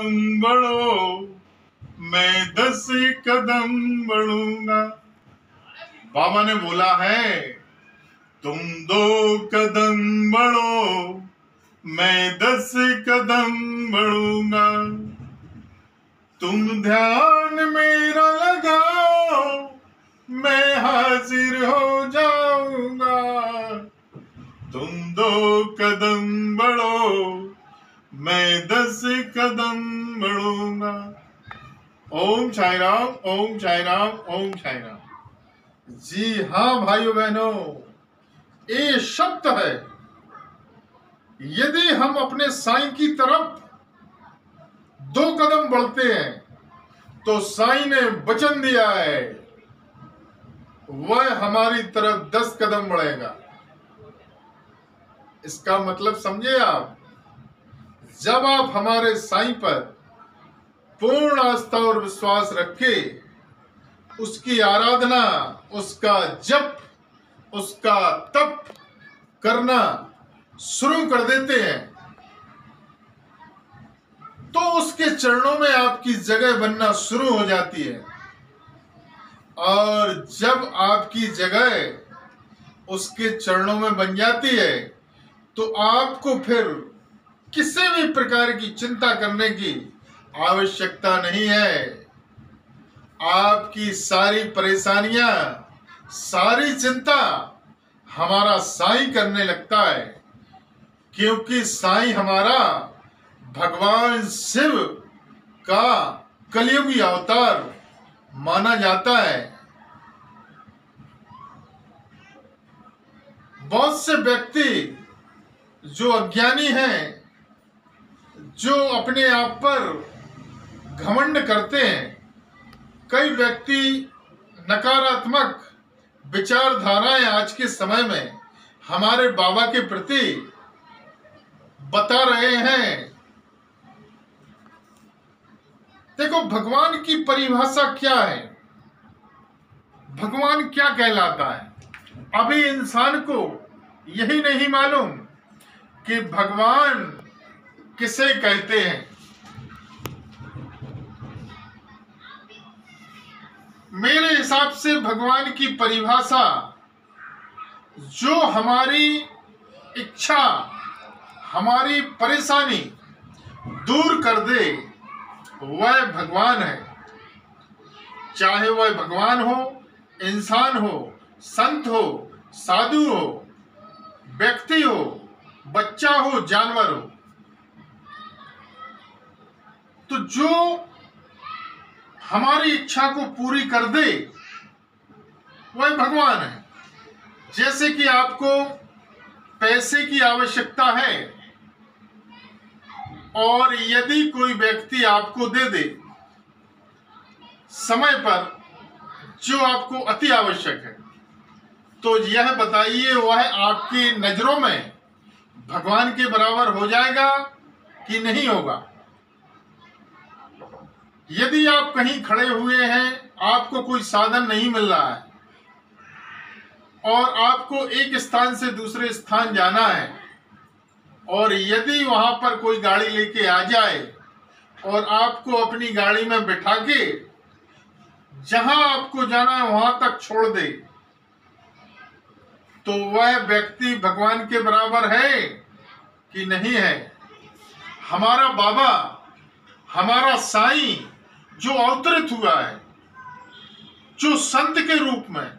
कदम बढ़ो, मैं 10 कदम बढ़ूंगा। बाबा ने बोला है तुम 2 कदम बढ़ो, मैं 10 कदम बढ़ूंगा। तुम ध्यान मेरा लगाओ, मैं हाजिर हो जाऊंगा। तुम 2 कदम बढ़ो, मैं 10 कदम बढ़ूंगा। ओम साई राम, ओम साई राम, ओम साई राम। जी हाँ भाइयों बहनों, ये शब्द है। यदि हम अपने साईं की तरफ 2 कदम बढ़ते हैं तो साईं ने वचन दिया है वह हमारी तरफ 10 कदम बढ़ेगा। इसका मतलब समझे आप, जब आप हमारे साईं पर पूर्ण आस्था और विश्वास रखे, उसकी आराधना, उसका जप, उसका तप करना शुरू कर देते हैं तो उसके चरणों में आपकी जगह बनना शुरू हो जाती है। और जब आपकी जगह उसके चरणों में बन जाती है तो आपको फिर किसी भी प्रकार की चिंता करने की आवश्यकता नहीं है। आपकी सारी परेशानियां, सारी चिंता हमारा साईं करने लगता है, क्योंकि साईं हमारा भगवान शिव का कलयुगी अवतार माना जाता है। बहुत से व्यक्ति जो अज्ञानी हैं, जो अपने आप पर घमंड करते हैं, कई व्यक्ति नकारात्मक विचारधाराएं आज के समय में हमारे बाबा के प्रति बता रहे हैं। देखो, भगवान की परिभाषा क्या है, भगवान क्या कहलाता है, अभी इंसान को यही नहीं मालूम कि भगवान किसे कहते हैं। मेरे हिसाब से भगवान की परिभाषा जो हमारी इच्छा, हमारी परेशानी दूर कर दे वह भगवान है। चाहे वह भगवान हो, इंसान हो, संत हो, साधु हो, व्यक्ति हो, बच्चा हो, जानवर हो, तो जो हमारी इच्छा को पूरी कर दे वह भगवान है। जैसे कि आपको पैसे की आवश्यकता है और यदि कोई व्यक्ति आपको दे दे समय पर जो आपको अति आवश्यक है, तो यह बताइए वह आपकी नजरों में भगवान के बराबर हो जाएगा कि नहीं होगा। यदि आप कहीं खड़े हुए हैं, आपको कोई साधन नहीं मिल रहा है और आपको एक स्थान से दूसरे स्थान जाना है, और यदि वहां पर कोई गाड़ी लेके आ जाए और आपको अपनी गाड़ी में बिठा के जहां आपको जाना है वहां तक छोड़ दे, तो वह व्यक्ति भगवान के बराबर है कि नहीं है। हमारा बाबा, हमारा साईं जो अवतरित हुआ है, जो संत के रूप में,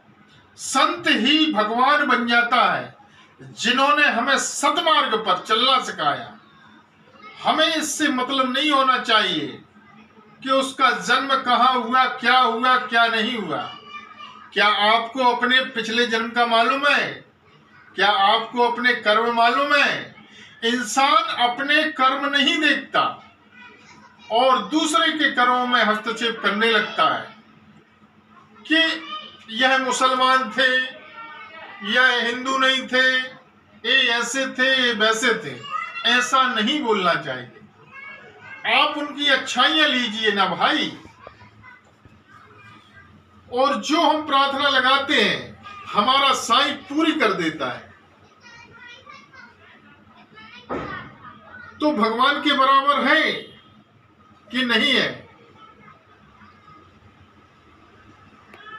संत ही भगवान बन जाता है, जिन्होंने हमें सतमार्ग पर चलना सिखाया। हमें इससे मतलब नहीं होना चाहिए कि उसका जन्म कहाँ हुआ, क्या नहीं हुआ। क्या आपको अपने पिछले जन्म का मालूम है? क्या आपको अपने कर्म मालूम है? इंसान अपने कर्म नहीं देखता और दूसरे के कर्मों में हस्तक्षेप करने लगता है कि यह मुसलमान थे, यह हिंदू नहीं थे, ये ऐसे थे, ये वैसे थे। ऐसा नहीं बोलना चाहिए। आप उनकी अच्छाइयां लीजिए ना भाई। और जो हम प्रार्थना लगाते हैं हमारा साईं पूरी कर देता है। तो भगवान के बराबर है। कि नहीं है।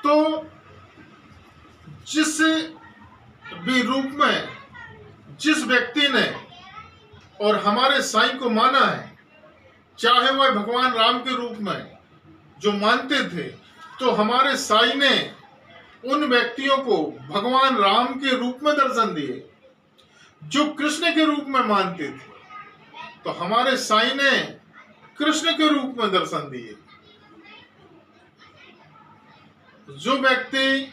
तो जिस भी रूप में जिस व्यक्ति ने और हमारे साईं को माना है, चाहे वह भगवान राम के रूप में जो मानते थे, तो हमारे साईं ने उन व्यक्तियों को भगवान राम के रूप में दर्शन दिए। जो कृष्ण के रूप में मानते थे, तो हमारे साईं ने कृष्ण के रूप में दर्शन दिए। जो व्यक्ति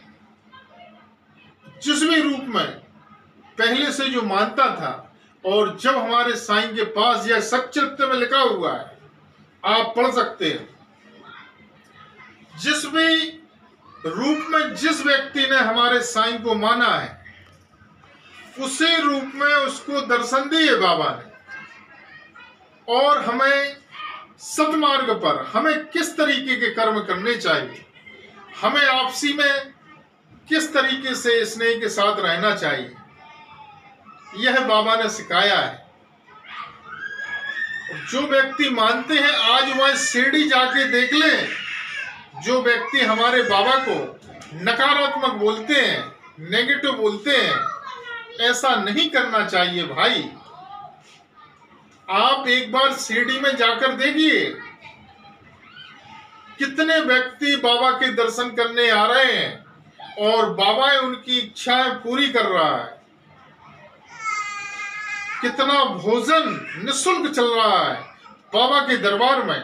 जिस भी रूप में पहले से जो मानता था, और जब हमारे साईं के पास यह सच्चित्र में लिखा हुआ है, आप पढ़ सकते हैं, जिस भी रूप में जिस व्यक्ति ने हमारे साईं को माना है, उसी रूप में उसको दर्शन दिए बाबा ने। और हमें सतमार्ग पर हमें किस तरीके के कर्म करने चाहिए, हमें आपसी में किस तरीके से स्नेह के साथ रहना चाहिए, यह बाबा ने सिखाया है। जो व्यक्ति मानते हैं, आज वह शिरडी जाके देख ले, जो व्यक्ति हमारे बाबा को नकारात्मक बोलते हैं, नेगेटिव बोलते हैं, ऐसा नहीं करना चाहिए भाई। आप एक बार शिरडी में जाकर देखिए, कितने व्यक्ति बाबा के दर्शन करने आ रहे हैं और बाबा उनकी इच्छाएं पूरी कर रहा है। कितना भोजन निःशुल्क चल रहा है बाबा के दरबार में।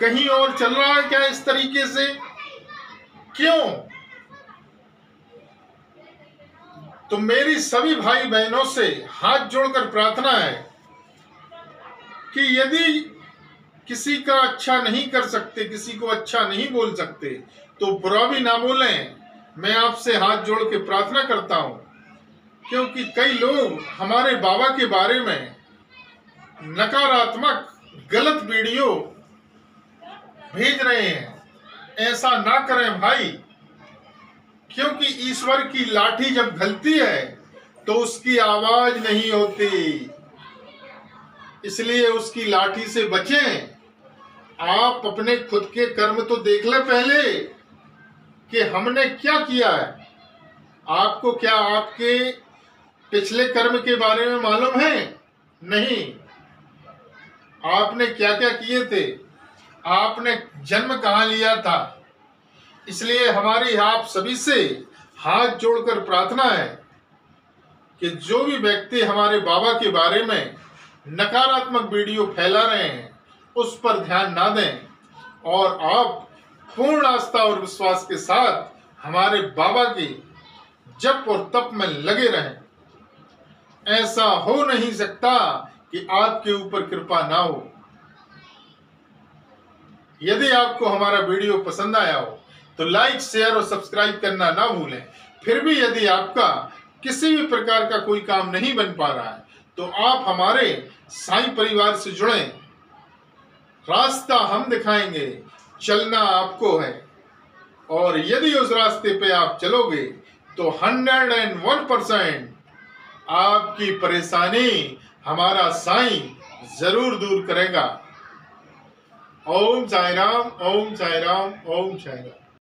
कहीं और चल रहा है क्या इस तरीके से? क्यों? तो मेरी सभी भाई बहनों से हाथ जोड़कर प्रार्थना है कि यदि किसी का अच्छा नहीं कर सकते, किसी को अच्छा नहीं बोल सकते, तो बुरा भी ना बोलें। मैं आपसे हाथ जोड़ के प्रार्थना करता हूं, क्योंकि कई लोग हमारे बाबा के बारे में नकारात्मक गलत वीडियो भेज रहे हैं। ऐसा ना करें भाई, क्योंकि ईश्वर की लाठी जब घलती है तो उसकी आवाज नहीं होती, इसलिए उसकी लाठी से बचें। आप अपने खुद के कर्म तो देख ले पहले कि हमने क्या किया है। आपको क्या आपके पिछले कर्म के बारे में मालूम है? नहीं। आपने क्या क्या किए थे, आपने जन्म कहाँ लिया था। इसलिए हमारी आप सभी से हाथ जोड़कर प्रार्थना है कि जो भी व्यक्ति हमारे बाबा के बारे में नकारात्मक वीडियो फैला रहे हैं, उस पर ध्यान ना दें और आप पूर्ण आस्था और विश्वास के साथ हमारे बाबा के जप और तप में लगे रहें। ऐसा हो नहीं सकता कि आपके ऊपर कृपा ना हो। यदि आपको हमारा वीडियो पसंद आया हो तो लाइक, शेयर और सब्सक्राइब करना ना भूलें। फिर भी यदि आपका किसी भी प्रकार का कोई काम नहीं बन पा रहा है तो आप हमारे साईं परिवार से जुड़ें। रास्ता हम दिखाएंगे, चलना आपको है। और यदि उस रास्ते पे आप चलोगे तो 101% आपकी परेशानी हमारा साईं जरूर दूर करेगा। ओम साई राम, ओम साई राम, ओम साई राम।